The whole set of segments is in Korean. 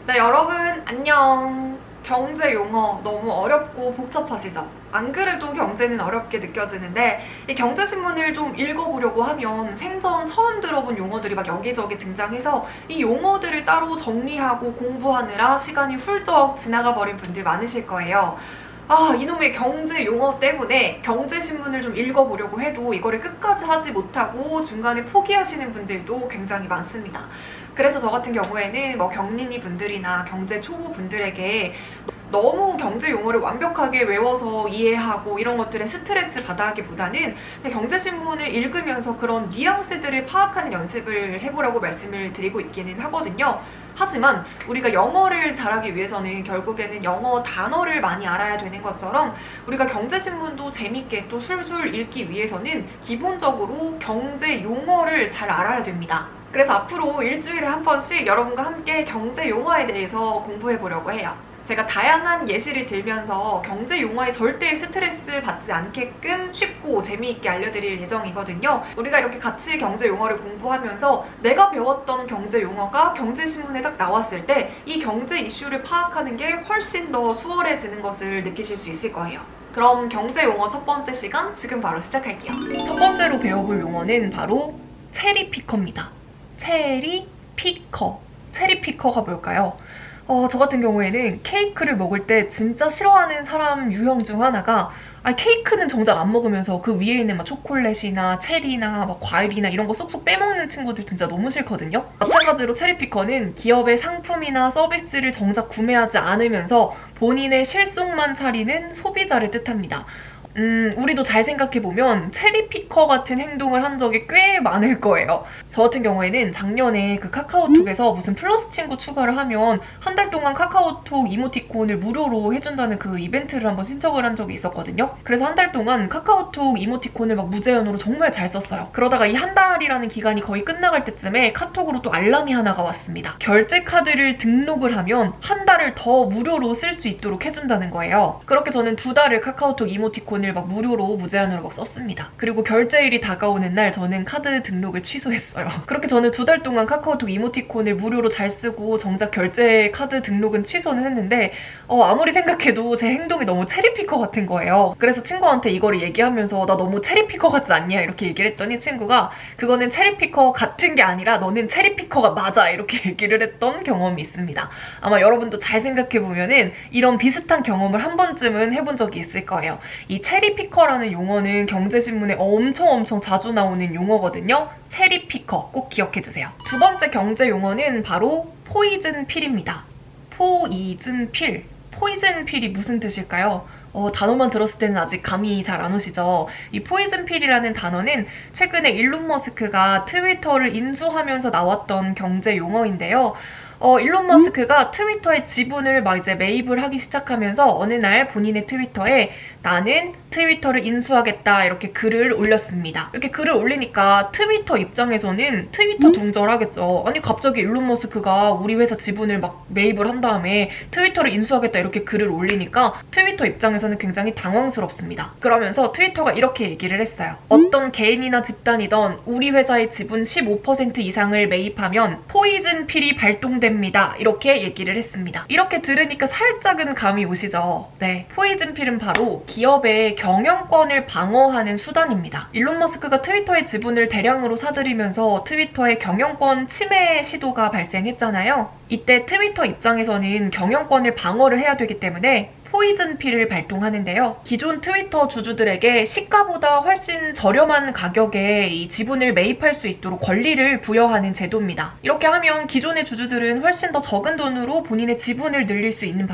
네, 여러분 안녕. 경제 용어 너무 어렵고 복잡하시죠? 안 그래도 경제는 어렵게 느껴지는데 이 경제신문을 좀 읽어보려고 하면 생전 처음 들어본 용어들이 막 여기저기 등장해서 이 용어들을 따로 정리하고 공부하느라 시간이 훌쩍 지나가 버린 분들 많으실 거예요. 아, 이놈의 경제 용어 때문에 경제신문을 좀 읽어보려고 해도 이거를 끝까지 하지 못하고 중간에 포기하시는 분들도 굉장히 많습니다. 그래서 저 같은 경우에는 뭐 경린이 분들이나 경제 초보 분들에게 너무 경제 용어를 완벽하게 외워서 이해하고 이런 것들에 스트레스 받아 하기보다는 경제신문을 읽으면서 그런 뉘앙스들을 파악하는 연습을 해보라고 말씀을 드리고 있기는 하거든요. 하지만 우리가 영어를 잘하기 위해서는 결국에는 영어 단어를 많이 알아야 되는 것처럼 우리가 경제신문도 재밌게 또 술술 읽기 위해서는 기본적으로 경제 용어를 잘 알아야 됩니다. 그래서 앞으로 일주일에 한 번씩 여러분과 함께 경제 용어에 대해서 공부해 보려고 해요. 제가 다양한 예시를 들면서 경제 용어에 절대 스트레스 받지 않게끔 쉽고 재미있게 알려드릴 예정이거든요. 우리가 이렇게 같이 경제 용어를 공부하면서 내가 배웠던 경제 용어가 경제신문에 딱 나왔을 때 이 경제 이슈를 파악하는 게 훨씬 더 수월해지는 것을 느끼실 수 있을 거예요. 그럼 경제 용어 첫 번째 시간 지금 바로 시작할게요. 첫 번째로 배워볼 용어는 바로 체리피커입니다. 체리피커. 체리피커가 뭘까요? 저 같은 경우에는 케이크를 먹을 때 진짜 싫어하는 사람 유형 중 하나가 케이크는 정작 안 먹으면서 그 위에 있는 막 초콜릿이나 체리나 막 과일이나 이런 거 쏙쏙 빼먹는 친구들 진짜 너무 싫거든요. 마찬가지로 체리피커는 기업의 상품이나 서비스를 정작 구매하지 않으면서 본인의 실속만 차리는 소비자를 뜻합니다. 우리도 잘 생각해보면 체리피커 같은 행동을 한 적이 꽤 많을 거예요. 저 같은 경우에는 작년에 그 카카오톡에서 무슨 플러스 친구 추가를 하면 한 달 동안 카카오톡 이모티콘을 무료로 해준다는 그 이벤트를 한번 신청을 한 적이 있었거든요. 그래서 한 달 동안 카카오톡 이모티콘을 막 무제한으로 정말 잘 썼어요. 그러다가 이 한 달이라는 기간이 거의 끝나갈 때쯤에 카톡으로 또 알람이 하나가 왔습니다. 결제 카드를 등록을 하면 한 달을 더 무료로 쓸 수 있도록 해준다는 거예요. 그렇게 저는 2달을 카카오톡 이모티콘을 막 무료로 무제한으로 막 썼습니다. 그리고 결제일이 다가오는 날 저는 카드 등록을 취소했어요. 그렇게 저는 2달 동안 카카오톡 이모티콘을 무료로 잘 쓰고 정작 결제 카드 등록은 취소는 했는데 아무리 생각해도 제 행동이 너무 체리피커 같은 거예요. 그래서 친구한테 이거를 얘기하면서 나 너무 체리피커 같지 않냐 이렇게 얘기를 했더니 친구가 그거는 체리피커 같은 게 아니라 너는 체리피커가 맞아 이렇게 얘기를 했던 경험이 있습니다. 아마 여러분도 잘 생각해보면은 이런 비슷한 경험을 한 번쯤은 해본 적이 있을 거예요. 이 체리피커라는 용어는 경제신문에 엄청 자주 나오는 용어거든요. 체리피커 꼭 기억해주세요. 두 번째 경제 용어는 바로 포이즌 필입니다. 포이즌 필. 포이즌 필이 무슨 뜻일까요? 단어만 들었을 때는 아직 감이 잘 안 오시죠? 이 포이즌 필이라는 단어는 최근에 일론 머스크가 트위터를 인수하면서 나왔던 경제 용어인데요. 일론 머스크가 트위터의 지분을 막 이제 매입을 하기 시작하면서 어느 날 본인의 트위터에 나는 트위터를 인수하겠다 이렇게 글을 올렸습니다. 이렇게 글을 올리니까 트위터 입장에서는 트위터 둥절하겠죠. 아니 갑자기 일론 머스크가 우리 회사 지분을 막 매입을 한 다음에 트위터를 인수하겠다 이렇게 글을 올리니까 트위터 입장에서는 굉장히 당황스럽습니다. 그러면서 트위터가 이렇게 얘기를 했어요. 어떤 개인이나 집단이던 우리 회사의 지분 15% 이상을 매입하면 포이즌 필이 발동됩니다. 이렇게 얘기를 했습니다. 이렇게 들으니까 살짝은 감이 오시죠? 네, 포이즌 필은 바로 기업의 경영권을 방어하는 수단입니다. 일론 머스크가 트위터의 지분을 대량으로 사들이면서 트위터의 경영권 침해 시도가 발생했잖아요. 이때 트위터 입장에서는 경영권을 방어를 해야 되기 때문에 포이즌 필을 발동하는데요. 기존 트위터 주주들에게 시가보다 훨씬 저렴한 가격에 이 지분을 매입할 수 있도록 권리를 부여하는 제도입니다. 이렇게 하면 기존의 주주들은 훨씬 더 적은 돈으로 본인의 지분을 늘릴 수 있는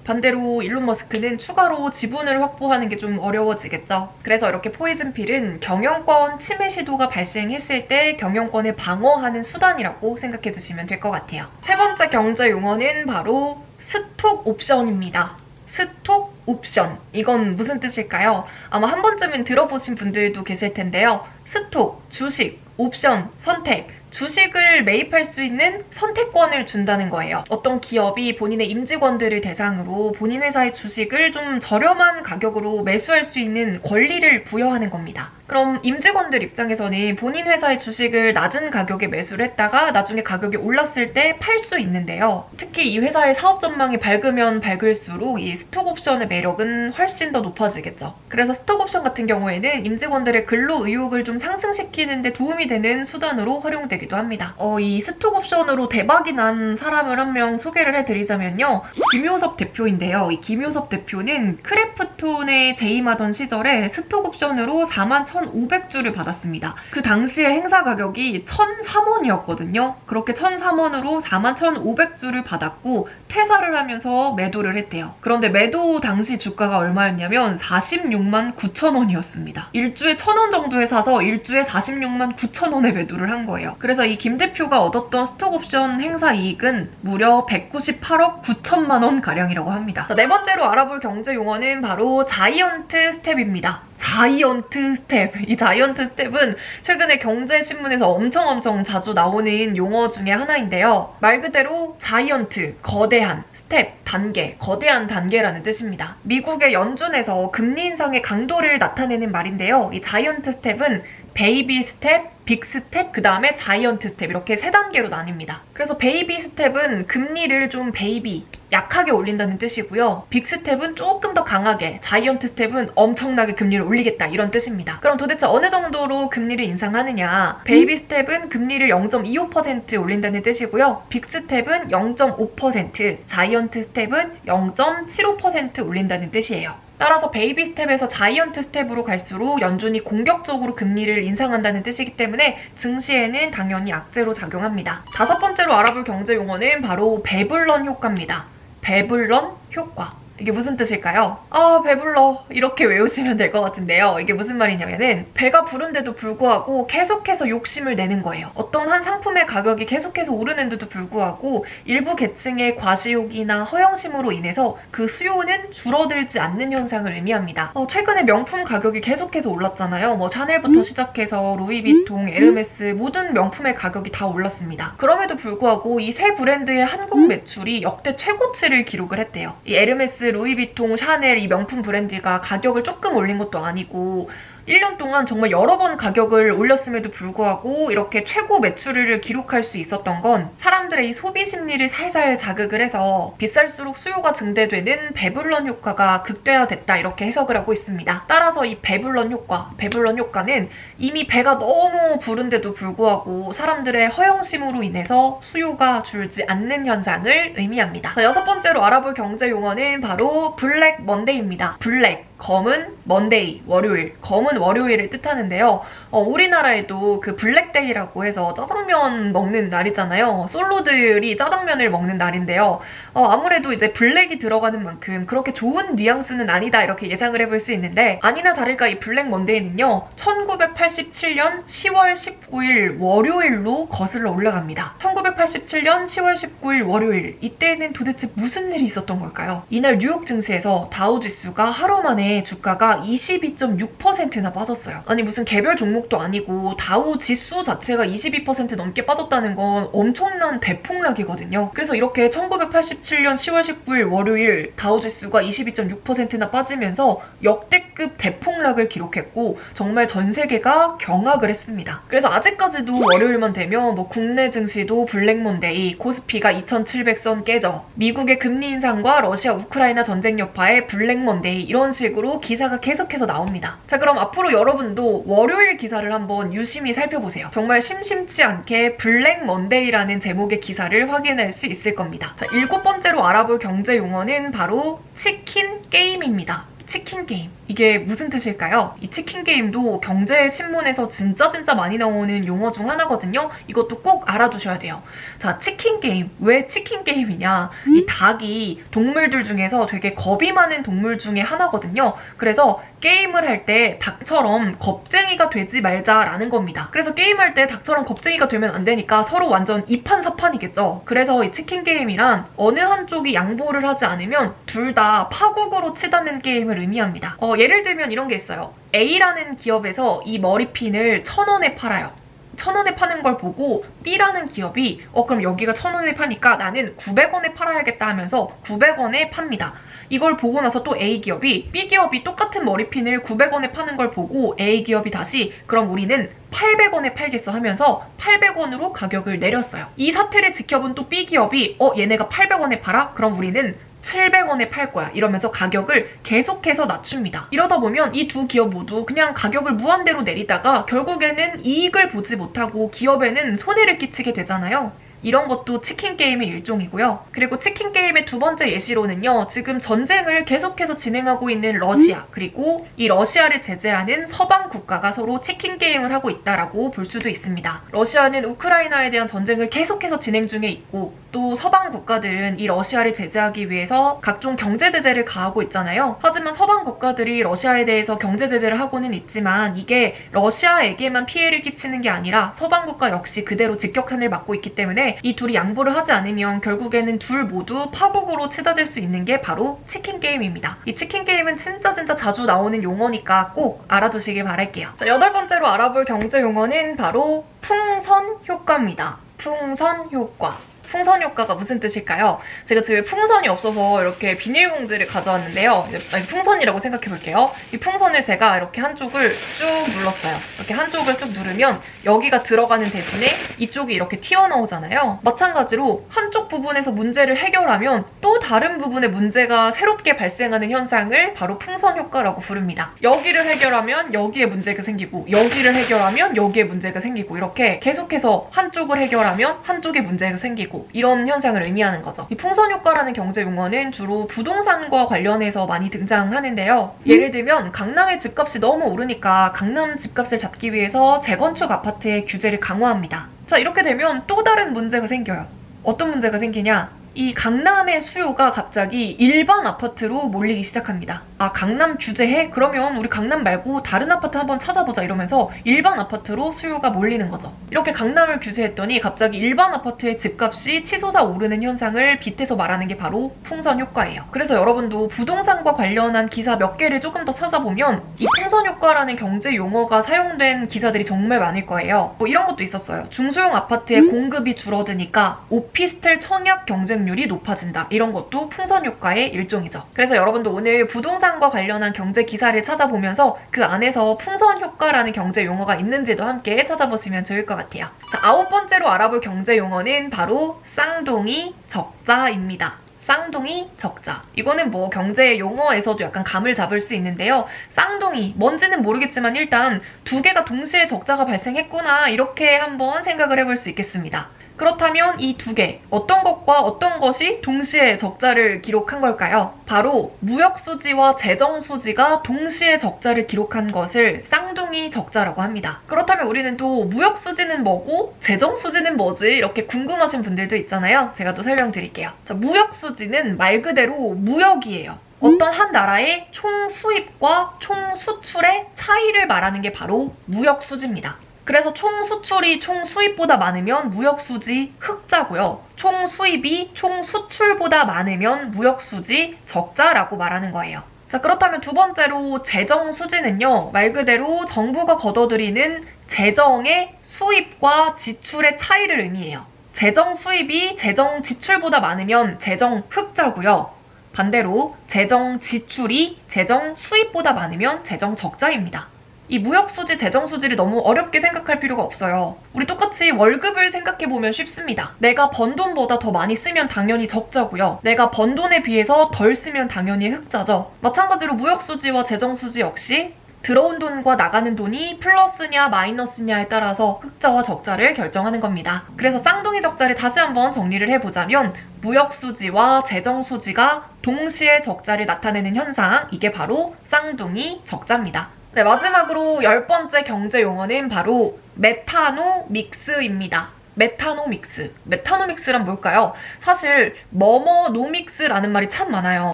반대로 일론 머스크는 추가로 지분을 확보하는 게 좀 어려워지겠죠. 그래서 이렇게 포이즌 필은 경영권 침해 시도가 발생했을 때 경영권을 방어하는 수단이라고 생각해 주시면 될 것 같아요. 세 번째 경제 용어는 바로 스톡 옵션입니다. 스톡 옵션. 이건 무슨 뜻일까요? 아마 한 번쯤은 들어보신 분들도 계실 텐데요. 스톡, 주식, 옵션, 선택 주식을 매입할 수 있는 선택권을 준다는 거예요. 어떤 기업이 본인의 임직원들을 대상으로 본인 회사의 주식을 좀 저렴한 가격으로 매수할 수 있는 권리를 부여하는 겁니다. 그럼 임직원들 입장에서는 본인 회사의 주식을 낮은 가격에 매수를 했다가 나중에 가격이 올랐을 때 팔 수 있는데요. 특히 이 회사의 사업 전망이 밝으면 밝을수록 이 스톡옵션의 매력은 훨씬 더 높아지겠죠. 그래서 스톡옵션 같은 경우에는 임직원들의 근로 의욕을 좀 상승시키는 데 도움이 되는 수단으로 활용되기도 합니다. 이 스톡옵션으로 대박이 난 사람을 한 명 소개를 해드리자면요. 김효섭 대표인데요. 이 김효섭 대표는 크래프톤에 재임하던 시절에 스톡옵션으로 41,500주를 받았습니다. 그 당시에 행사 가격이 1,003원이었거든요. 그렇게 1,003원으로 41,500주를 받았고 퇴사를 하면서 매도를 했대요. 그런데 매도 당시 주가가 얼마였냐면 46만 9천 원이었습니다. 일주에 1,000원 정도에 사서 일주에 46만 9천 원에 매도를 한 거예요. 그래서 이 김 대표가 얻었던 스톡옵션 행사 이익은 무려 198억 9천만 원 가량이라고 합니다. 자, 네 번째로 알아볼 경제 용어는 바로 자이언트 스텝입니다. 자이언트 스텝. 이 자이언트 스텝은 최근에 경제신문에서 엄청 자주 나오는 용어 중에 하나인데요. 말 그대로 자이언트, 거대한, 스텝, 단계, 거대한 단계라는 뜻입니다. 미국의 연준에서 금리 인상의 강도를 나타내는 말인데요. 이 자이언트 스텝은 베이비 스텝, 빅 스텝, 그 다음에 자이언트 스텝 이렇게 3단계로 나뉩니다. 그래서 베이비 스텝은 금리를 좀 베이비, 약하게 올린다는 뜻이고요. 빅 스텝은 조금 더 강하게, 자이언트 스텝은 엄청나게 금리를 올리겠다 이런 뜻입니다. 그럼 도대체 어느 정도로 금리를 인상하느냐? 베이비 스텝은 금리를 0.25% 올린다는 뜻이고요. 빅 스텝은 0.5%, 자이언트 스텝은 0.75% 올린다는 뜻이에요. 따라서 베이비 스텝에서 자이언트 스텝으로 갈수록 연준이 공격적으로 금리를 인상한다는 뜻이기 때문에 증시에는 당연히 악재로 작용합니다. 다섯 번째로 알아볼 경제 용어는 바로 배불런 효과입니다. 배불런 효과. 이게 무슨 뜻일까요? 배불러 이렇게 외우시면 될 것 같은데요. 이게 무슨 말이냐면은 배가 부른데도 불구하고 계속해서 욕심을 내는 거예요. 어떤 한 상품의 가격이 계속해서 오르는데도 불구하고 일부 계층의 과시욕이나 허영심으로 인해서 그 수요는 줄어들지 않는 현상을 의미합니다. 최근에 명품 가격이 계속해서 올랐잖아요. 샤넬부터 시작해서 루이비통, 에르메스 모든 명품의 가격이 다 올랐습니다. 그럼에도 불구하고 이 세 브랜드의 한국 매출이 역대 최고치를 기록을 했대요. 이 에르메스, 루이비통, 샤넬 이 명품 브랜드가 가격을 조금 올린 것도 아니고 1년 동안 정말 여러 번 가격을 올렸음에도 불구하고 이렇게 최고 매출을 기록할 수 있었던 건 사람들의 이 소비 심리를 살살 자극을 해서 비쌀수록 수요가 증대되는 배불런 효과가 극대화됐다 이렇게 해석을 하고 있습니다. 따라서 이 배불런 효과는 이미 배가 너무 부른데도 불구하고 사람들의 허영심으로 인해서 수요가 줄지 않는 현상을 의미합니다. 자, 여섯 번째로 알아볼 경제 용어는 바로 블랙 먼데이입니다. 블랙, 검은 먼데이, 월요일, 검은 월요일을 뜻하는데요. 우리나라에도 그 블랙데이라고 해서 짜장면 먹는 날이잖아요. 솔로들이 짜장면을 먹는 날인데요. 아무래도 이제 블랙이 들어가는 만큼 그렇게 좋은 뉘앙스는 아니다 이렇게 예상을 해볼 수 있는데 아니나 다를까 이 블랙 먼데이는요. 1987년 10월 19일 월요일로 거슬러 올라갑니다. 1987년 10월 19일 월요일 이때는 도대체 무슨 일이 있었던 걸까요? 이날 뉴욕 증시에서 다우지수가 하루 만에 주가가 22.6%나 빠졌어요. 아니 무슨 개별 종목도 아니고 다우 지수 자체가 22% 넘게 빠졌다는 건 엄청난 대폭락이거든요. 그래서 이렇게 1987년 10월 19일 월요일 다우 지수가 22.6%나 빠지면서 역대급 대폭락을 기록했고 정말 전 세계가 경악을 했습니다. 그래서 아직까지도 월요일만 되면 국내 증시도 블랙먼데이, 코스피가 2700선 깨져 미국의 금리 인상과 러시아 우크라이나 전쟁 여파의 블랙먼데이 이런 식으로 기사가 계속해서 나옵니다. 자, 그럼 앞으로 여러분도 월요일 기사를 한번 유심히 살펴보세요. 정말 심심치 않게 블랙 먼데이라는 제목의 기사를 확인할 수 있을 겁니다. 자, 일곱 번째로 알아볼 경제 용어는 바로 치킨 게임입니다. 치킨 게임. 이게 무슨 뜻일까요? 이 치킨 게임도 경제신문에서 진짜 많이 나오는 용어 중 하나거든요. 이것도 꼭 알아두셔야 돼요. 자, 치킨 게임. 왜 치킨 게임이냐? 이 닭이 동물들 중에서 되게 겁이 많은 동물 중에 하나거든요. 그래서 게임을 할 때 닭처럼 겁쟁이가 되지 말자라는 겁니다. 그래서 게임할 때 닭처럼 겁쟁이가 되면 안 되니까 서로 완전 이판사판이겠죠. 그래서 이 치킨 게임이란 어느 한쪽이 양보를 하지 않으면 둘 다 파국으로 치닫는 게임을 의미합니다. 예를 들면 이런 게 있어요. A라는 기업에서 이 머리핀을 1,000원에 팔아요. 1,000원에 파는 걸 보고 B라는 기업이 그럼 여기가 1,000원에 파니까 나는 900원에 팔아야겠다 하면서 900원에 팝니다. 이걸 보고 나서 또 A기업이 B기업이 똑같은 머리핀을 900원에 파는 걸 보고 A기업이 다시 그럼 우리는 800원에 팔겠어 하면서 800원으로 가격을 내렸어요. 이 사태를 지켜본 또 B기업이 얘네가 800원에 팔아? 그럼 우리는 700원에 팔 거야 이러면서 가격을 계속해서 낮춥니다. 이러다 보면 이 두 기업 모두 그냥 가격을 무한대로 내리다가 결국에는 이익을 보지 못하고 기업에는 손해를 끼치게 되잖아요. 이런 것도 치킨 게임의 일종이고요. 그리고 치킨 게임의 두 번째 예시로는요. 지금 전쟁을 계속해서 진행하고 있는 러시아 그리고 이 러시아를 제재하는 서방 국가가 서로 치킨 게임을 하고 있다라고 볼 수도 있습니다. 러시아는 우크라이나에 대한 전쟁을 계속해서 진행 중에 있고 또 서방 국가들은 이 러시아를 제재하기 위해서 각종 경제 제재를 가하고 있잖아요. 하지만 서방 국가들이 러시아에 대해서 경제 제재를 하고는 있지만 이게 러시아에게만 피해를 끼치는 게 아니라 서방 국가 역시 그대로 직격탄을 맞고 있기 때문에 이 둘이 양보를 하지 않으면 결국에는 둘 모두 파국으로 치닫을 수 있는 게 바로 치킨 게임입니다. 이 치킨 게임은 진짜 자주 나오는 용어니까 꼭 알아두시길 바랄게요. 자, 8번째로 알아볼 경제 용어는 바로 풍선 효과입니다. 풍선 효과. 풍선 효과가 무슨 뜻일까요? 제가 집에 풍선이 없어서 이렇게 비닐봉지를 가져왔는데요. 풍선이라고 생각해 볼게요. 이 풍선을 제가 이렇게 한쪽을 쭉 눌렀어요. 이렇게 한쪽을 쭉 누르면 여기가 들어가는 대신에 이쪽이 이렇게 튀어나오잖아요. 마찬가지로 한쪽 부분에서 문제를 해결하면 또 다른 부분에 문제가 새롭게 발생하는 현상을 바로 풍선 효과라고 부릅니다. 여기를 해결하면 여기에 문제가 생기고 여기를 해결하면 여기에 문제가 생기고 이렇게 계속해서 한쪽을 해결하면 한쪽에 문제가 생기고 이런 현상을 의미하는 거죠. 이 풍선 효과라는 경제 용어는 주로 부동산과 관련해서 많이 등장하는데요. 예를 들면 강남의 집값이 너무 오르니까 강남 집값을 잡기 위해서 재건축 아파트의 규제를 강화합니다. 자, 이렇게 되면 또 다른 문제가 생겨요. 어떤 문제가 생기냐? 이 강남의 수요가 갑자기 일반 아파트로 몰리기 시작합니다. 아, 강남 규제해? 그러면 우리 강남 말고 다른 아파트 한번 찾아보자 이러면서 일반 아파트로 수요가 몰리는 거죠. 이렇게 강남을 규제했더니 갑자기 일반 아파트의 집값이 치솟아 오르는 현상을 빗대서 말하는 게 바로 풍선 효과예요. 그래서 여러분도 부동산과 관련한 기사 몇 개를 조금 더 찾아보면 이 풍선 효과라는 경제 용어가 사용된 기사들이 정말 많을 거예요. 뭐 이런 것도 있었어요. 중소형 아파트의 공급이 줄어드니까 오피스텔 청약 경쟁률이 높아진다. 이런 것도 풍선 효과의 일종이죠. 그래서 여러분도 오늘 부동산과 관련한 경제 기사를 찾아보면서 그 안에서 풍선 효과라는 경제 용어가 있는지도 함께 찾아보시면 좋을 것 같아요. 자, 9번째로 알아볼 경제 용어는 바로 쌍둥이 적자입니다. 쌍둥이 적자. 이거는 뭐 경제 용어에서도 약간 감을 잡을 수 있는데요. 쌍둥이, 뭔지는 모르겠지만 일단 두 개가 동시에 적자가 발생했구나 이렇게 한번 생각을 해볼 수 있겠습니다. 그렇다면 이 두 개, 어떤 것과 어떤 것이 동시에 적자를 기록한 걸까요? 바로 무역수지와 재정수지가 동시에 적자를 기록한 것을 쌍둥이 적자라고 합니다. 그렇다면 우리는 또 무역수지는 뭐고 재정수지는 뭐지? 이렇게 궁금하신 분들도 있잖아요. 제가 또 설명드릴게요. 자, 무역수지는 말 그대로 무역이에요. 어떤 한 나라의 총 수입과 총 수출의 차이를 말하는 게 바로 무역수지입니다. 그래서 총 수출이 총 수입보다 많으면 무역수지 흑자고요. 총 수입이 총 수출보다 많으면 무역수지 적자라고 말하는 거예요. 자, 그렇다면 두 번째로 재정수지는요. 말 그대로 정부가 걷어들이는 재정의 수입과 지출의 차이를 의미해요. 재정 수입이 재정 지출보다 많으면 재정 흑자고요. 반대로 재정 지출이 재정 수입보다 많으면 재정 적자입니다. 이 무역수지, 재정수지를 너무 어렵게 생각할 필요가 없어요. 우리 똑같이 월급을 생각해보면 쉽습니다. 내가 번 돈보다 더 많이 쓰면 당연히 적자고요. 내가 번 돈에 비해서 덜 쓰면 당연히 흑자죠. 마찬가지로 무역수지와 재정수지 역시 들어온 돈과 나가는 돈이 플러스냐 마이너스냐에 따라서 흑자와 적자를 결정하는 겁니다. 그래서 쌍둥이 적자를 다시 한번 정리를 해보자면 무역수지와 재정수지가 동시에 적자를 나타내는 현상, 이게 바로 쌍둥이 적자입니다. 네, 마지막으로 10번째 경제 용어는 바로 메타노믹스입니다. 메타노믹스. 메타노믹스란 뭘까요? 사실 뭐뭐노믹스라는 말이 참 많아요.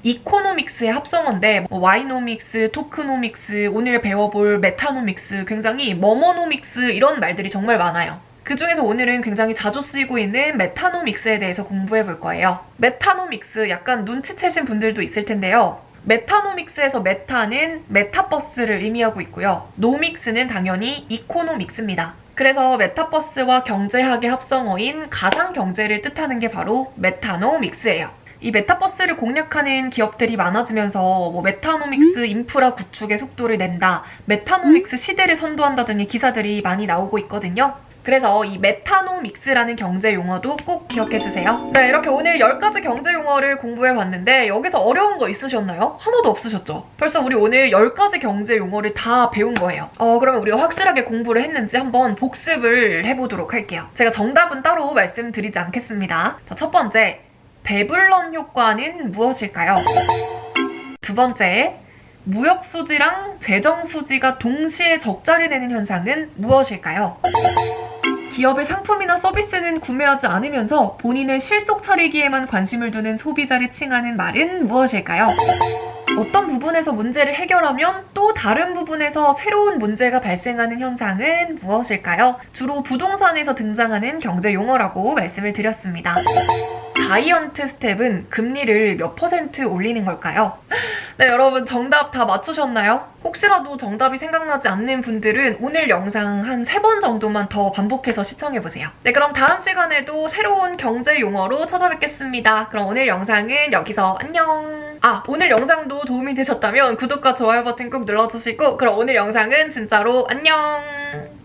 이코노믹스의 합성어인데 와이노믹스, 토크노믹스, 오늘 배워볼 메타노믹스, 굉장히 뭐뭐노믹스 이런 말들이 정말 많아요. 그 중에서 오늘은 굉장히 자주 쓰이고 있는 메타노믹스에 대해서 공부해 볼 거예요. 메타노믹스 약간 눈치채신 분들도 있을 텐데요. 메타노믹스에서 메타는 메타버스를 의미하고 있고요. 노믹스는 당연히 이코노믹스입니다. 그래서 메타버스와 경제학의 합성어인 가상경제를 뜻하는 게 바로 메타노믹스예요. 이 메타버스를 공략하는 기업들이 많아지면서 뭐 메타노믹스 인프라 구축의 속도를 낸다, 메타노믹스 시대를 선도한다 등의 기사들이 많이 나오고 있거든요. 그래서 이 메타노믹스라는 경제 용어도 꼭 기억해주세요. 네, 이렇게 오늘 10가지 경제 용어를 공부해봤는데 여기서 어려운 거 있으셨나요? 하나도 없으셨죠? 벌써 우리 오늘 10가지 경제 용어를 다 배운 거예요. 그러면 우리가 확실하게 공부를 했는지 한번 복습을 해보도록 할게요. 제가 정답은 따로 말씀드리지 않겠습니다. 자, 첫 번째, 배블런 효과는 무엇일까요? 두 번째, 무역 수지랑 재정 수지가 동시에 적자를 내는 현상은 무엇일까요? 기업의 상품이나 서비스는 구매하지 않으면서 본인의 실속 차리기에만 관심을 두는 소비자를 칭하는 말은 무엇일까요? 어떤 부분에서 문제를 해결하면 또 다른 부분에서 새로운 문제가 발생하는 현상은 무엇일까요? 주로 부동산에서 등장하는 경제 용어라고 말씀을 드렸습니다. 자이언트 스텝은 금리를 몇 % 올리는 걸까요? 네, 여러분 정답 다 맞추셨나요? 혹시라도 정답이 생각나지 않는 분들은 오늘 영상 한 3번 정도만 더 반복해서 시청해보세요. 네, 그럼 다음 시간에도 새로운 경제 용어로 찾아뵙겠습니다. 그럼 오늘 영상은 여기서 안녕! 오늘 영상도 도움이 되셨다면 구독과 좋아요 버튼 꼭 눌러주시고 그럼 오늘 영상은 진짜로 안녕!